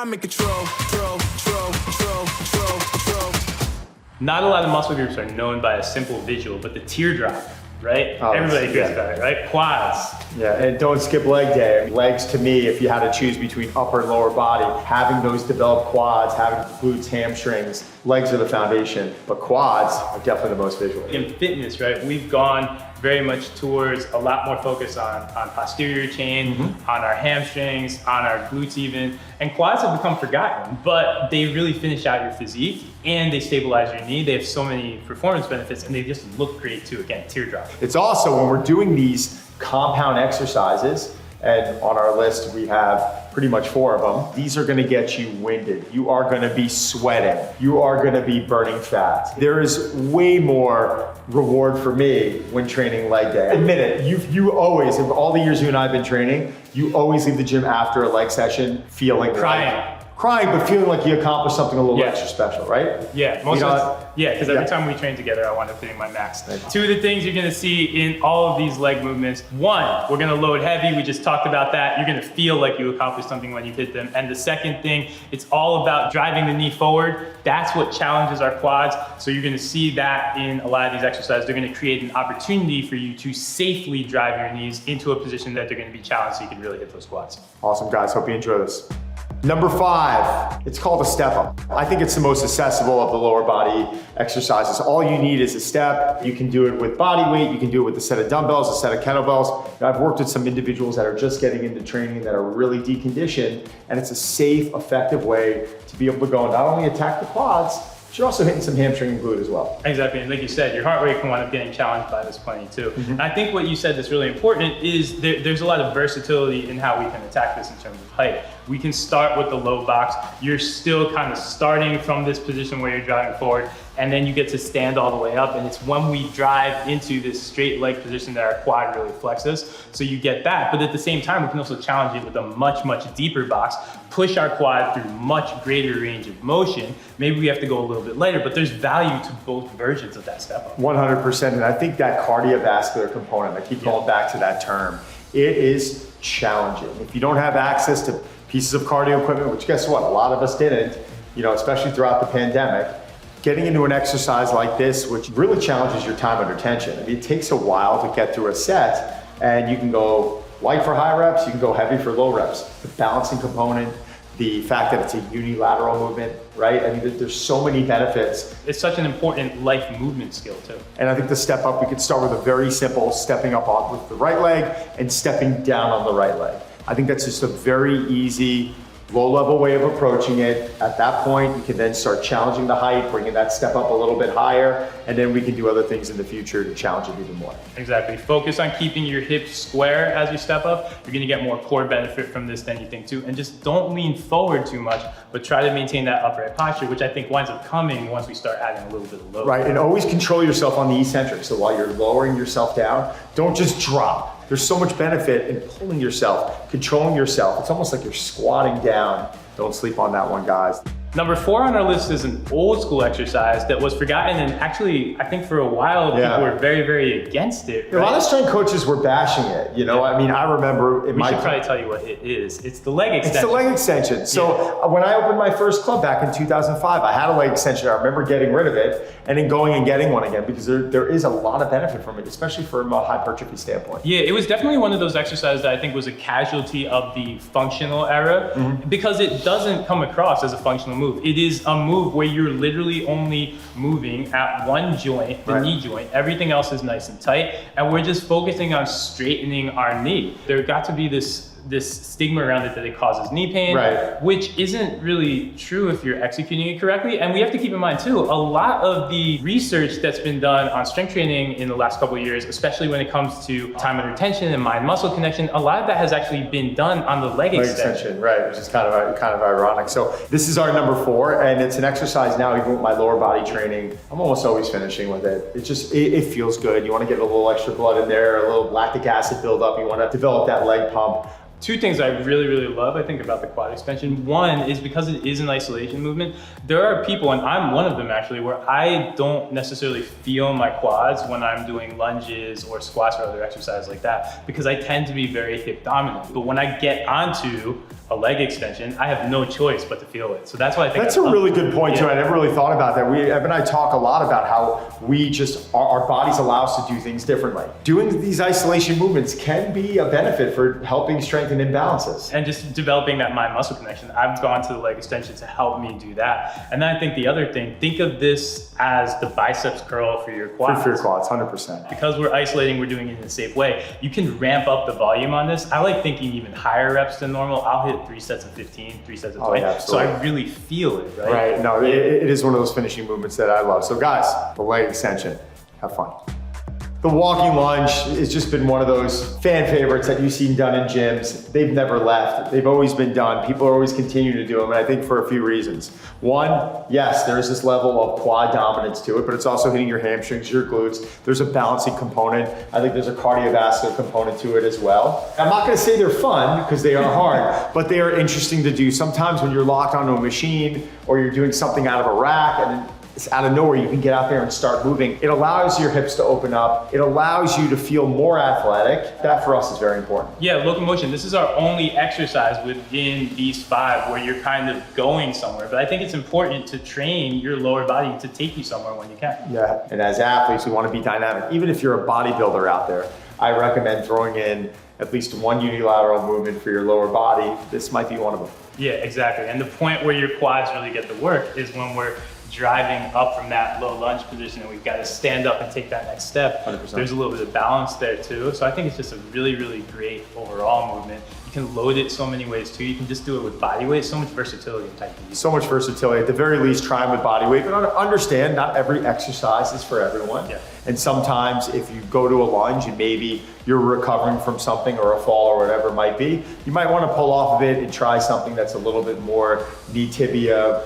I'm in control. Not a lot of muscle groups are known by a simple visual, but the teardrop, right? Oh, Everybody hears yeah. about it, right? Quads. Yeah, and don't skip leg day. Legs, to me, if you had to choose between upper and lower body, having those developed quads, having glutes, hamstrings, legs are the foundation, but quads are definitely the most visual. In fitness, right, we've gone very much towards a lot more focus on posterior chain, on our hamstrings, on our glutes even, and quads have become forgotten, but they really finish out your physique and they stabilize your knee. They have so many performance benefits and they just look great too. Again, teardrop. It's also when we're doing these compound exercises, and on our list we have pretty much 4 of them, these are gonna get you winded. You are gonna be sweating. You are gonna be burning fat. There is way more reward for me when training leg day. Admit it, you always, in all the years you and I have been training, you always leave the gym after a leg session feeling crying, but feeling like you accomplished something a little extra special, right? Yeah, because every time we train together, I want to put in my max. 2 of the things you're gonna see in all of these leg movements, 1, we're gonna load heavy. We just talked about that. You're gonna feel like you accomplished something when you hit them. And the second thing, it's all about driving the knee forward. That's what challenges our quads. So you're gonna see that in a lot of these exercises. They're gonna create an opportunity for you to safely drive your knees into a position that they're gonna be challenged so you can really hit those quads. Awesome, guys. Hope you enjoy this. Number 5, it's called a step up. I think it's the most accessible of the lower body exercises. All you need is a step. You can do it with body weight. You can do it with a set of dumbbells, a set of kettlebells. And I've worked with some individuals that are just getting into training that are really deconditioned, and it's a safe, effective way to be able to go and not only attack the quads, but you're also hitting some hamstring and glute as well. Exactly, and like you said, your heart rate can wind up getting challenged by this plenty too. And I think what you said that's really important is there's a lot of versatility in how we can attack this in terms of height. We can start with the low box. You're still kind of starting from this position where you're driving forward, and then you get to stand all the way up. And it's when we drive into this straight leg position that our quad really flexes. So you get that, but at the same time, we can also challenge it with a much, much deeper box, push our quad through much greater range of motion. Maybe we have to go a little bit lighter, but there's value to both versions of that step up. 100%, and I think that cardiovascular component, I keep going back to that term, it is challenging. If you don't have access to pieces of cardio equipment, which guess what, a lot of us didn't, especially throughout the pandemic, getting into an exercise like this, which really challenges your time under tension. I mean, it takes a while to get through a set, and you can go light for high reps, you can go heavy for low reps. The balancing component, the fact that it's a unilateral movement, right? I mean, there's so many benefits. It's such an important life movement skill too. And I think the step up, we could start with a very simple stepping up on with the right leg and stepping down on the right leg. I think that's just a very easy, low-level way of approaching it. At that point, you can then start challenging the height, bringing that step up a little bit higher, and then we can do other things in the future to challenge it even more. Exactly. Focus on keeping your hips square as you step up. You're gonna get more core benefit from this than you think too. And just don't lean forward too much, but try to maintain that upright posture, which I think winds up coming once we start adding a little bit of load. Right, and always control yourself on the eccentric. So while you're lowering yourself down, don't just drop. There's so much benefit in pulling yourself, controlling yourself. It's almost like you're squatting down. Don't sleep on that one, guys. Number 4 on our list is an old school exercise that was forgotten, and actually, I think for a while, people were very, very against it. Right? A lot of strength coaches were bashing it. I mean, I remember we should probably tell you what it is. It's the leg extension. It's the leg extension. So when I opened my first club back in 2005, I had a leg extension. I remember getting rid of it and then going and getting one again because there is a lot of benefit from it, especially from a hypertrophy standpoint. Yeah, it was definitely one of those exercises that I think was a casualty of the functional era because it doesn't come across as a functional move. It is a move where you're literally only moving at one joint, the knee joint. Everything else is nice and tight, and we're just focusing on straightening our knee. There got to be this stigma around it that it causes knee pain, which isn't really true if you're executing it correctly. And we have to keep in mind too, a lot of the research that's been done on strength training in the last couple of years, especially when it comes to time under tension and mind-muscle connection, a lot of that has actually been done on the leg extension. Right, which is kind of ironic. So this is our number 4, and it's an exercise now, even with my lower body training, I'm almost always finishing with it. It feels good. You want to get a little extra blood in there, a little lactic acid buildup. You want to develop that leg pump. 2 things I really, really love, I think, about the quad extension. One is because it is an isolation movement. There are people, and I'm one of them actually, where I don't necessarily feel my quads when I'm doing lunges or squats or other exercises like that, because I tend to be very hip dominant. But when I get onto a leg extension, I have no choice but to feel it. So that's why I think that's a really good point too. I never really thought about that. Evan and I talk a lot about how we just, our bodies allow us to do things differently. Doing these isolation movements can be a benefit for helping strengthen imbalances. And just developing that mind muscle connection. I've gone to the leg extension to help me do that. And then I think the other thing, think of this as the biceps curl for your quads. For your quads, 100%. Because we're isolating, we're doing it in a safe way. You can ramp up the volume on this. I like thinking even higher reps than normal. I'll hit 3 sets of 15, 3 sets of 20. Yeah, so I really feel it, right? Right, no, it is one of those finishing movements that I love. So guys, the leg extension, have fun. The walking lunge has just been one of those fan favorites that you've seen done in gyms. They've never left. They've always been done. People are always continuing to do them, and I think for a few reasons. One, yes, there's this level of quad dominance to it, but it's also hitting your hamstrings, your glutes. There's a balancing component. I think there's a cardiovascular component to it as well. I'm not gonna say they're fun, because they are hard, but they are interesting to do. Sometimes when you're locked onto a machine, or you're doing something out of a rack, and it's out of nowhere, you can get out there and start moving. It allows your hips to open up. It allows you to feel more athletic. That for us is very important. Yeah, locomotion. This is our only exercise within these 5 where you're kind of going somewhere. But I think it's important to train your lower body to take you somewhere when you can. Yeah, and as athletes, we want to be dynamic. Even if you're a bodybuilder out there, I recommend throwing in at least one unilateral movement for your lower body. This might be one of them. Yeah, exactly. And the point where your quads really get the work is when we're driving up from that low lunge position and we've got to stand up and take that next step. 100%. There's a little bit of balance there too. So I think it's just a really, really great overall movement. You can load it so many ways too. You can just do it with body weight, so much versatility in type B. So much versatility. At the very least, try them with body weight, but understand not every exercise is for everyone. Yeah. And sometimes if you go to a lunge and maybe you're recovering from something or a fall or whatever it might be, you might want to pull off of it and try something that's a little bit more knee tibia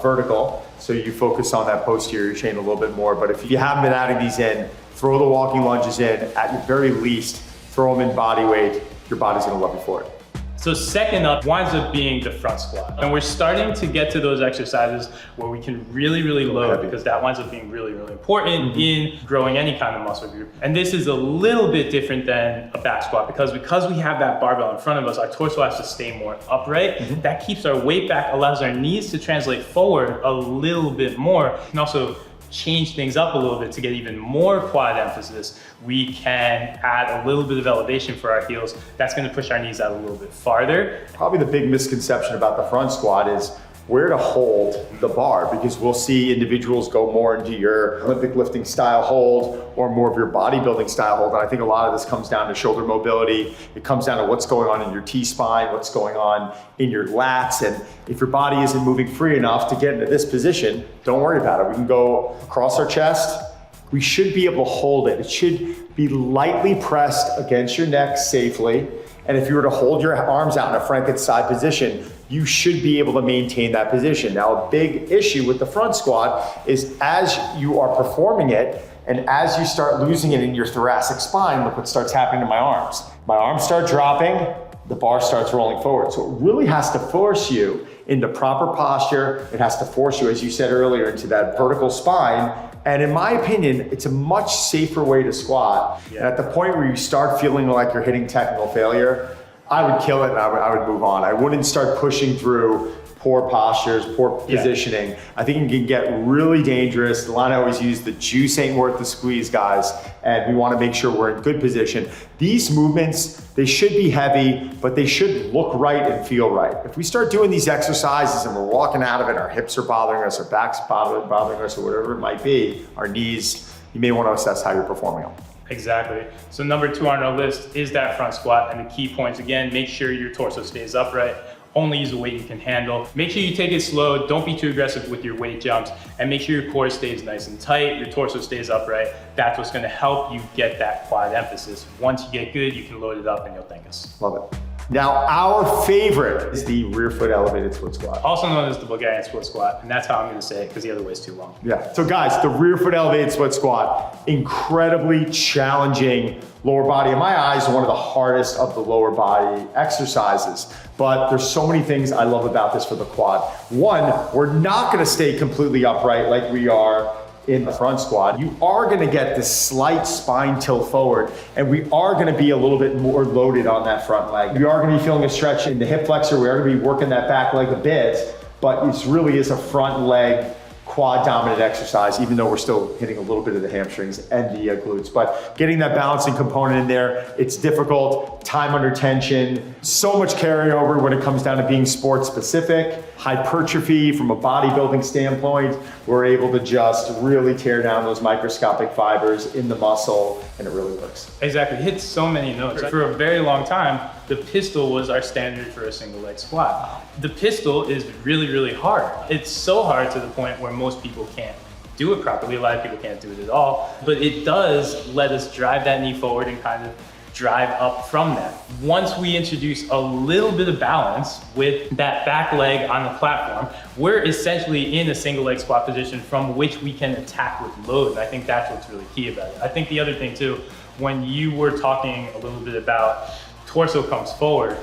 vertical. So you focus on that posterior chain a little bit more. But if you haven't been adding these in, throw the walking lunges in. At your very least, throw them in body weight. Your body's gonna love you for it. So second up winds up being the front squat. And we're starting to get to those exercises where we can really, really load, because that winds up being really, really important in growing any kind of muscle group. And this is a little bit different than a back squat because we have that barbell in front of us, our torso has to stay more upright. That keeps our weight back, allows our knees to translate forward a little bit more. And also change things up a little bit to get even more quad emphasis. We can add a little bit of elevation for our heels. That's gonna push our knees out a little bit farther. Probably the big misconception about the front squat is where to hold the bar, because we'll see individuals go more into your Olympic lifting style hold or more of your bodybuilding style hold. And I think a lot of this comes down to shoulder mobility. It comes down to what's going on in your T-spine, what's going on in your lats. And if your body isn't moving free enough to get into this position, don't worry about it. We can go across our chest. We should be able to hold it. It should be lightly pressed against your neck safely. And if you were to hold your arms out in a franket side position, you should be able to maintain that position. Now, a big issue with the front squat is as you are performing it and as you start losing it in your thoracic spine, look what starts happening to my arms. My arms start dropping, the bar starts rolling forward. So it really has to force you into proper posture. It has to force you, as you said earlier, into that vertical spine. And in my opinion, it's a much safer way to squat. And at the point where you start feeling like you're hitting technical failure, I would kill it and I would move on. I wouldn't start pushing through poor postures, poor positioning. I think it can get really dangerous. The line I always use, the juice ain't worth the squeeze, guys. And we want to make sure we're in good position. These movements, they should be heavy, but they should look right and feel right. If we start doing these exercises and we're walking out of it, our hips are bothering us, our back's bothering us, or whatever it might be, our knees, you may want to assess how you're performing them. Exactly. So number 2 on our list is that front squat. And the key points, again, make sure your torso stays upright. Only use the weight you can handle. Make sure you take it slow. Don't be too aggressive with your weight jumps. And make sure your core stays nice and tight. Your torso stays upright. That's what's going to help you get that quad emphasis. Once you get good, you can load it up and you'll thank us. Love it. Now, our favorite is the rear foot elevated split squat. Also known as the Bulgarian split squat. And that's how I'm going to say it because the other way is too long. Yeah. So guys, the rear foot elevated split squat, incredibly challenging lower body. In my eyes, one of the hardest of the lower body exercises. But there's so many things I love about this for the quad. One, we're not going to stay completely upright like we are in the front squat, you are going to get this slight spine tilt forward, and we are going to be a little bit more loaded on that front leg. We are going to be feeling a stretch in the hip flexor. We are going to be working that back leg a bit, but it really is a front leg quad dominant exercise, even though we're still hitting a little bit of the hamstrings and the glutes. But getting that balancing component in there, it's difficult, time under tension, so much carryover when it comes down to being sport specific. Hypertrophy from a bodybuilding standpoint, we're able to just really tear down those microscopic fibers in the muscle, and it really works. Exactly, it hits so many notes. For a very long time, the pistol was our standard for a single leg squat. The pistol is really, really hard. It's so hard to the point where most people can't do it properly. A lot of people can't do it at all, but it does let us drive that knee forward and kind of drive up from that. Once we introduce a little bit of balance with that back leg on the platform, we're essentially in a single leg squat position from which we can attack with load. And I think that's what's really key about it. I think the other thing too, when you were talking a little bit about torso comes forward,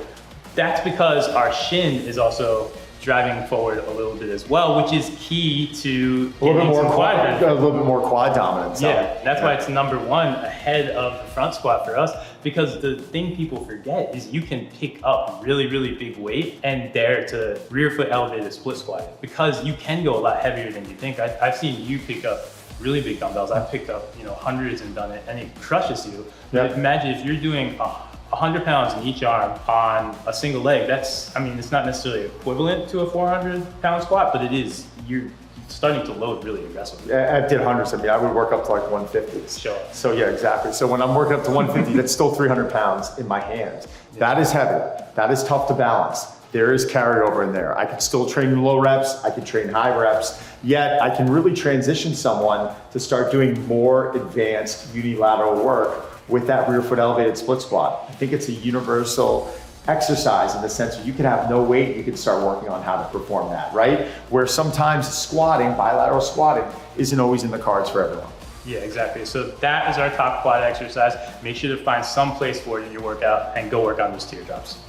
that's because our shin is also driving forward a little bit as well, which is key to a little bit more quad dominance. Yeah, that's why it's number one ahead of the front squat for us, because the thing people forget is you can pick up really, really big weight and dare to rear foot elevated split squat, because you can go a lot heavier than you think. I've seen you pick up really big dumbbells. I've picked up, hundreds and done it, and it crushes you. Yep. Imagine if you're doing 100 pounds in each arm on a single leg. It's not necessarily equivalent to a 400-pound squat, but you're starting to load really aggressively. I did hundreds. I would work up to like 150s. Sure. So yeah, exactly. So when I'm working up to 150, that's still 300 pounds in my hands. Yeah. That is heavy. That is tough to balance. There is carryover in there. I can still train low reps. I can train high reps. Yet I can really transition someone to start doing more advanced unilateral work with that rear foot elevated split squat. I think it's a universal exercise in the sense that you can have no weight, you can start working on how to perform that, right? Where sometimes squatting, bilateral squatting, isn't always in the cards for everyone. Yeah, exactly. So that is our top quad exercise. Make sure to find some place for it in your workout and go work on those teardrops.